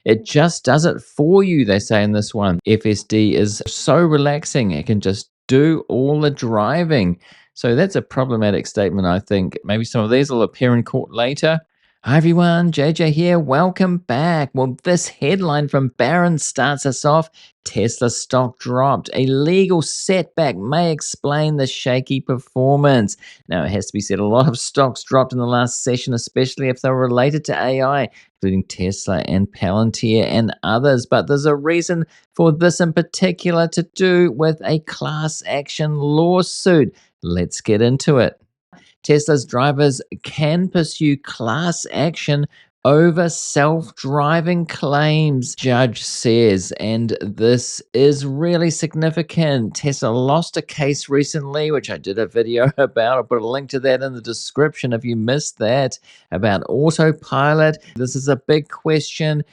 It just does it for you, they say in this one. FSD is so relaxing, it can just do all the driving. So that's a problematic statement, I think. Maybe some of these will appear in court later. Hi everyone, JJ here. Welcome back. Well, this headline from Barron starts us off. Tesla stock dropped. A legal setback may explain the shaky performance. Now, it has to be said, a lot of stocks dropped in the last session, especially if they were related to AI, including Tesla and Palantir and others. But there's a reason for this in particular, to do with a class action lawsuit. Let's get into it. Tesla's drivers can pursue class action over self-driving claims, judge says, and this is really significant. Tesla lost a case recently, which I did a video about. I'll put a link to that in the description if you missed that, about autopilot. This is a big question.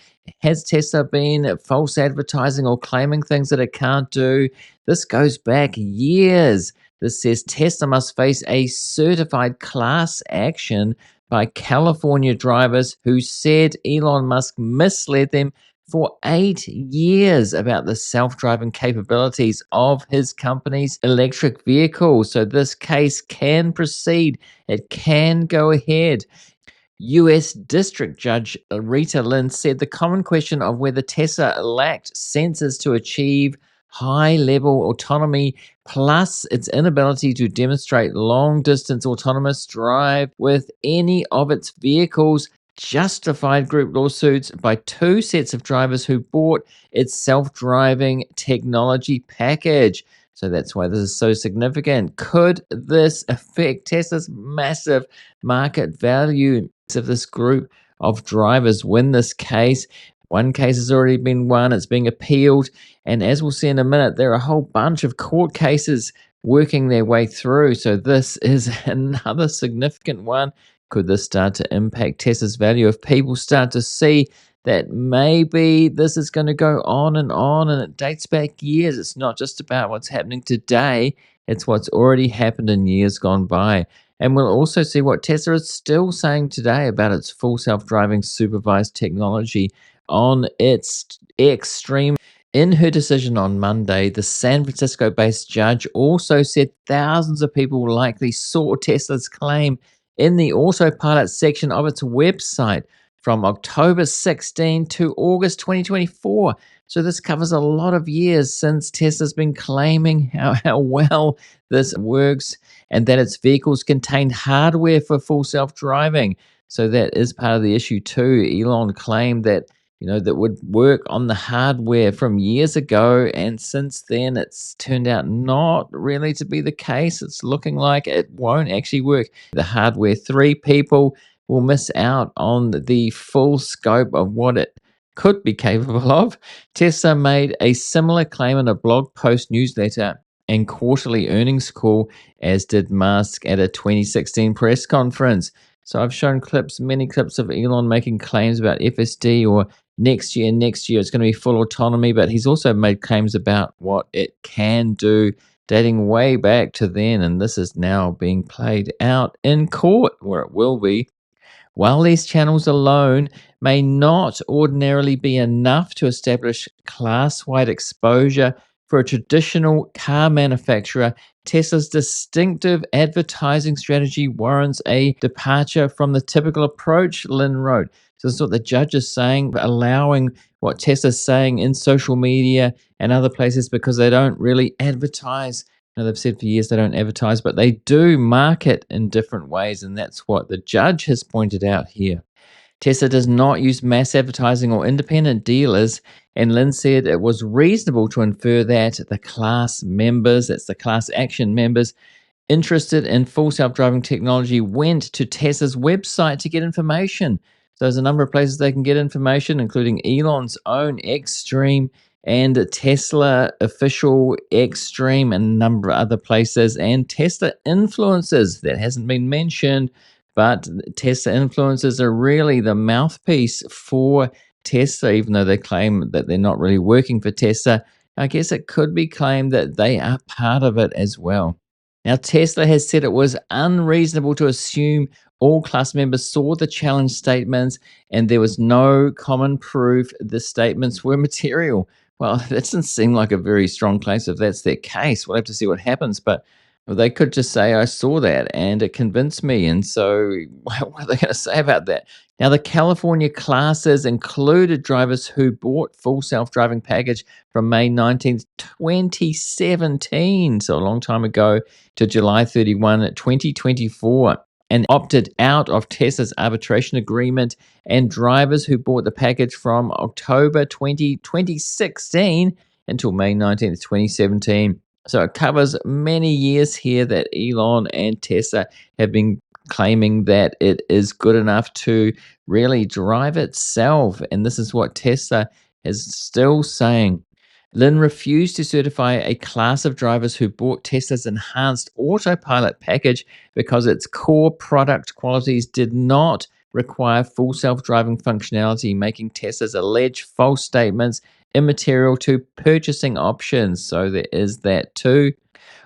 Has Tesla been false advertising or claiming things that it can't do? This goes back years. This says Tesla must face a certified class action by California drivers who said Elon Musk misled them for 8 years about the self-driving capabilities of his company's electric vehicles. So this case can proceed. It can go ahead. U.S. District Judge Rita Lynn said the common question of whether Tesla lacked sensors to achieve high-level autonomy, plus its inability to demonstrate long-distance autonomous drive with any of its vehicles, justified group lawsuits by two sets of drivers who bought its self-driving technology package. So that's why this is so significant. Could this affect Tesla's massive market value if this group of drivers win this case? One case has already been won, it's being appealed, and as we'll see in a minute, there are a whole bunch of court cases working their way through. So this is another significant one. Could this start to impact Tesla's value if people start to see that maybe this is going to go on and it dates back years? It's not just about what's happening today, it's what's already happened in years gone by. And we'll also see what Tesla is still saying today about its full self-driving supervised technology on its extreme. In her decision on Monday, the San Francisco-based judge also said thousands of people likely saw Tesla's claim in the autopilot section of its website from October 16 to August 2024. So this covers a lot of years since Tesla's been claiming how well this works and that its vehicles contain hardware for full self-driving. So that is part of the issue too. Elon claimed that that would work on the hardware from years ago, and since then it's turned out not really to be the case. It's looking like it won't actually work. The hardware, 3 people will miss out on the full scope of what it could be capable of. Tesla made a similar claim in a blog post, newsletter, and quarterly earnings call, as did Musk at a 2016 press conference. So I've shown many clips of Elon making claims about FSD or next year it's going to be full autonomy, but he's also made claims about what it can do dating way back to then, and this is now being played out in court, where it will be. While these channels alone may not ordinarily be enough to establish class-wide exposure for a traditional car manufacturer, Tesla's distinctive advertising strategy warrants a departure from the typical approach, Lynn wrote. So this is what the judge is saying, allowing what Tesla's saying in social media and other places because they don't really advertise. They've said for years they don't advertise, but they do market in different ways, and that's what the judge has pointed out here. Tesla does not use mass advertising or independent dealers, and Lynn said it was reasonable to infer that the class members, that's the class action members, interested in full self-driving technology went to Tesla's website to get information. So there's a number of places they can get information, including Elon's own Xstream and Tesla official Xstream and a number of other places, and Tesla influencers that hasn't been mentioned, but Tesla influencers are really the mouthpiece for Tesla, even though they claim that they're not really working for Tesla. I guess it could be claimed that they are part of it as well. Now, Tesla has said it was unreasonable to assume all class members saw the challenge statements and there was no common proof the statements were material. Well, that doesn't seem like a very strong case if that's their case. We'll have to see what happens. But they could just say, I saw that and it convinced me. And so, what are they going to say about that? Now, the California classes included drivers who bought full self driving package from May 19th, 2017, so a long time ago, to July 31, 2024, and opted out of Tesla's arbitration agreement, and drivers who bought the package from October 2016 until May 19th, 2017. So it covers many years here that Elon and Tesla have been claiming that it is good enough to really drive itself. And this is what Tesla is still saying. Lynn refused to certify a class of drivers who bought Tesla's enhanced autopilot package because its core product qualities did not require full self driving functionality, making Tesla's alleged false statements immaterial to purchasing options. So there is that too.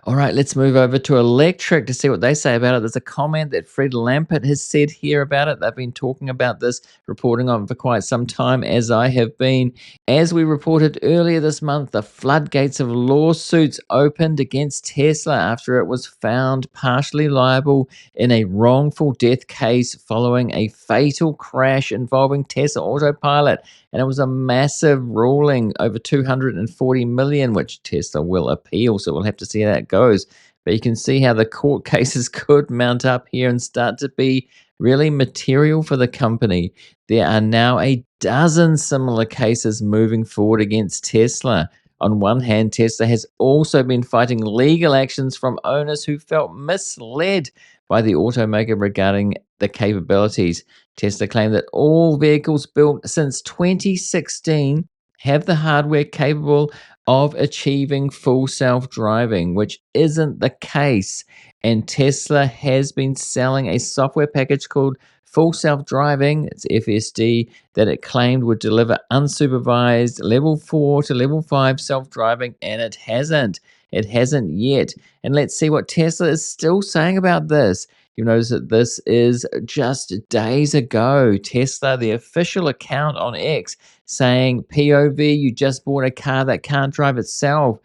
All right, let's move over to electric to see what they say about it. There's a comment that Fred Lampert has said here about it. They've been talking about this, reporting on it for quite some time, as I have been. As we reported earlier this month, the floodgates of lawsuits opened against Tesla after it was found partially liable in a wrongful death case following a fatal crash involving Tesla Autopilot. And it was a massive ruling, over 240 million, which Tesla will appeal. So we'll have to see how that goes. But you can see how the court cases could mount up here and start to be really material for the company. There are now a dozen similar cases moving forward against Tesla. On one hand, Tesla has also been fighting legal actions from owners who felt misled by the automaker regarding the capabilities. Tesla claimed that all vehicles built since 2016 have the hardware capable of achieving full self-driving, which isn't the case. And Tesla has been selling a software package called Full Self-Driving, it's FSD, that it claimed would deliver unsupervised level 4 to level 5 self-driving, and it hasn't. It hasn't yet. And let's see what Tesla is still saying about this. You notice that this is just days ago. Tesla, the official account on X, saying, POV, you just bought a car that can't drive itself.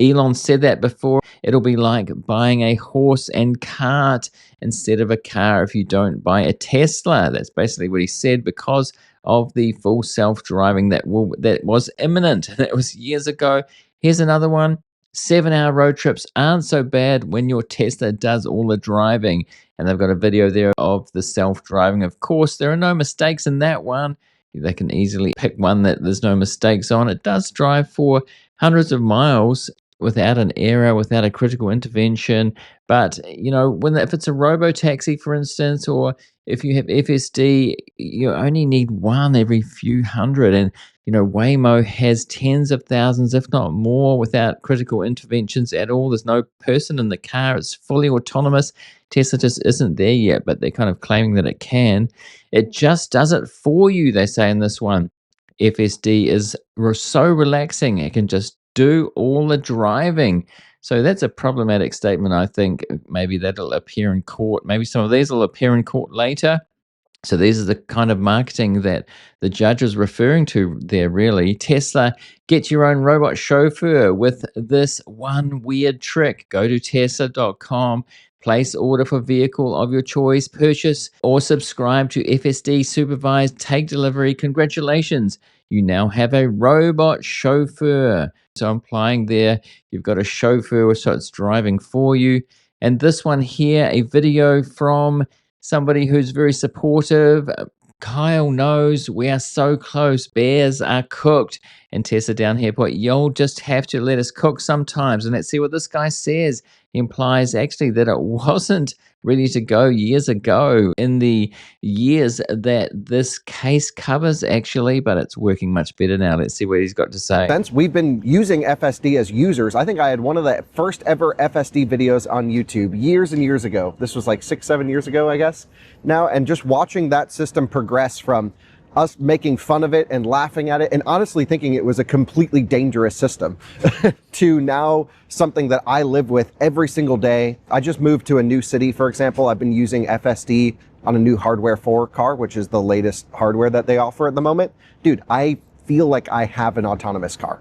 Elon said that before. It'll be like buying a horse and cart instead of a car if you don't buy a Tesla. That's basically what he said because of the full self-driving that was imminent. That was years ago. Here's another one. 7-hour road trips aren't so bad when your Tesla does all the driving. And they've got a video there of the self-driving. Of course, there are no mistakes in that one. They can easily pick one that there's no mistakes on. It does drive for hundreds of miles without an error, without a critical intervention. But, if it's a robo-taxi, for instance, or if you have FSD, you only need one every few hundred. And, Waymo has tens of thousands, if not more, without critical interventions at all. There's no person in the car. It's fully autonomous. Tesla just isn't there yet, but they're kind of claiming that it can. It just does it for you, they say in this one. FSD is so relaxing, it can just do all the driving. So that's a problematic statement, I think. Maybe that'll appear in court. Maybe some of these will appear in court later. So these are the kind of marketing that the judge is referring to there, really. Tesla, get your own robot chauffeur with this one weird trick. Go to tesla.com, place order for vehicle of your choice, purchase or subscribe to FSD Supervised Take Delivery. Congratulations, you now have a robot chauffeur. So implying there, you've got a chauffeur, so it's driving for you. And this one here, a video from somebody who's very supportive. Kyle knows we are so close. Bears are cooked. And Tessa down here put, you'll just have to let us cook sometimes. And let's see what this guy says. He implies actually that it wasn't ready to go years ago in the years that this case covers, actually, but it's working much better now. Let's see what he's got to say. Since we've been using FSD as users, I think I had one of the first ever FSD videos on YouTube years and years ago. This was like 6-7 years ago, I guess now. And just watching that system progress from us making fun of it and laughing at it and honestly thinking it was a completely dangerous system to now something that I live with every single day. I just moved to a new city, for example. I've been using FSD on a new hardware 4 car, which is the latest hardware that they offer at the moment. Dude, I feel like I have an autonomous car.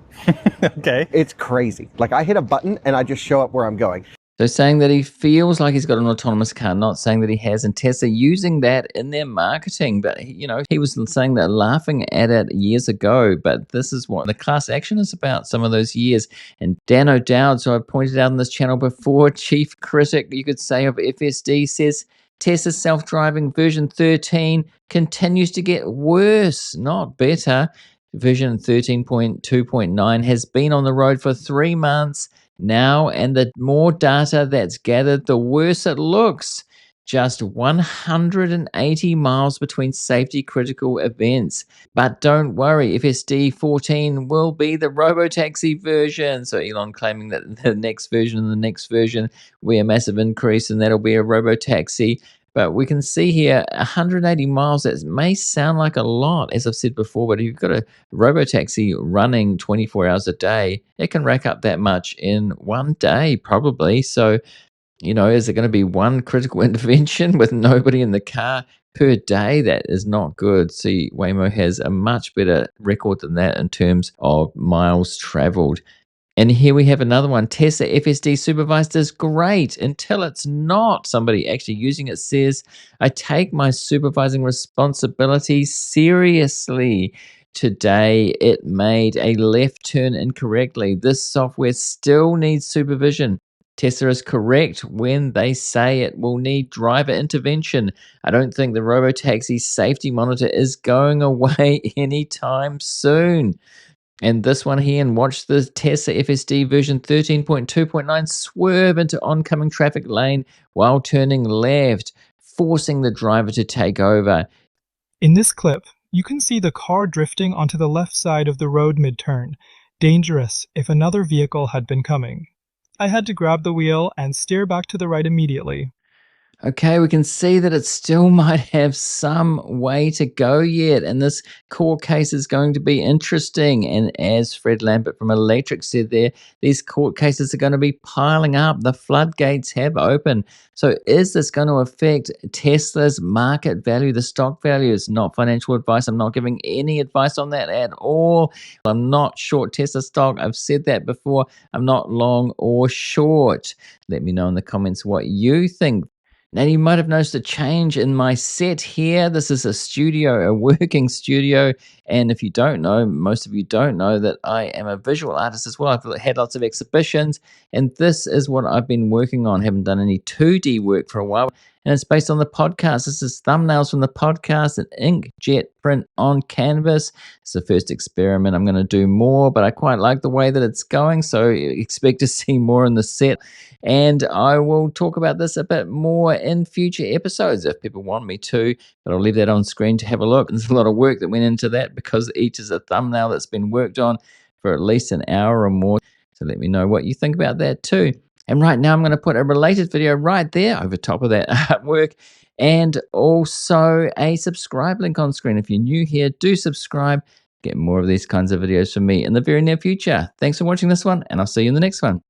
Okay. It's crazy. Like I hit a button and I just show up where I'm going. So saying that he feels like he's got an autonomous car, not saying that he has. And Tesla using that in their marketing. But, he was saying that, laughing at it years ago. But this is what the class action is about, some of those years. And Dan O'Dowd, so I've pointed out on this channel before, chief critic, you could say, of FSD, says Tesla's self-driving version 13 continues to get worse, not better. Version 13.2.9 has been on the road for 3 months now, and the more data that's gathered, the worse it looks. Just 180 miles between safety critical events. But don't worry, FSD 14 will be the robotaxi version. So Elon claiming that the next version and the next version will be a massive increase, and that'll be a robotaxi. But we can see here 180 miles, that may sound like a lot, as I've said before, but if you've got a robotaxi running 24 hours a day, it can rack up that much in one day, probably. So, is it going to be one critical intervention with nobody in the car per day? That is not good. See, Waymo has a much better record than that in terms of miles traveled. And here we have another one. Tesla FSD supervised is great until it's not. Somebody actually using it says, I take my supervising responsibility seriously. Today, it made a left turn incorrectly. This software still needs supervision. Tesla is correct when they say it will need driver intervention. I don't think the robotaxi safety monitor is going away anytime soon. And this one here, and watch the Tesla FSD version 13.2.9 swerve into oncoming traffic lane while turning left, forcing the driver to take over. In this clip, you can see the car drifting onto the left side of the road mid-turn, dangerous if another vehicle had been coming. I had to grab the wheel and steer back to the right immediately. Okay, we can see that it still might have some way to go yet, and this court case is going to be interesting. And as Fred Lambert from Electric said there, these court cases are going to be piling up. The floodgates have opened. So is this going to affect Tesla's market value, the stock value? It's not financial advice. I'm not giving any advice on that at all. I'm not short Tesla stock. I've said that before. I'm not long or short. Let me know in the comments what you think. Now, you might have noticed a change in my set here. This is a studio, a working studio. And if you don't know, most of you don't know that I am a visual artist as well. I've had lots of exhibitions, and this is what I've been working on. I haven't done any 2D work for a while, and it's based on the podcast. This is thumbnails from the podcast and inkjet print on canvas. It's the first experiment. I'm going to do more, but I quite like the way that it's going, so expect to see more in the set. And I will talk about this a bit more in future episodes if people want me to, but I'll leave that on screen to have a look. There's a lot of work that went into that because each is a thumbnail that's been worked on for at least an hour or more. So let me know what you think about that too. And right now I'm going to put a related video right there over top of that artwork, and also a subscribe link on screen. If you're new here, do subscribe. Get more of these kinds of videos from me in the very near future. Thanks for watching this one, and I'll see you in the next one.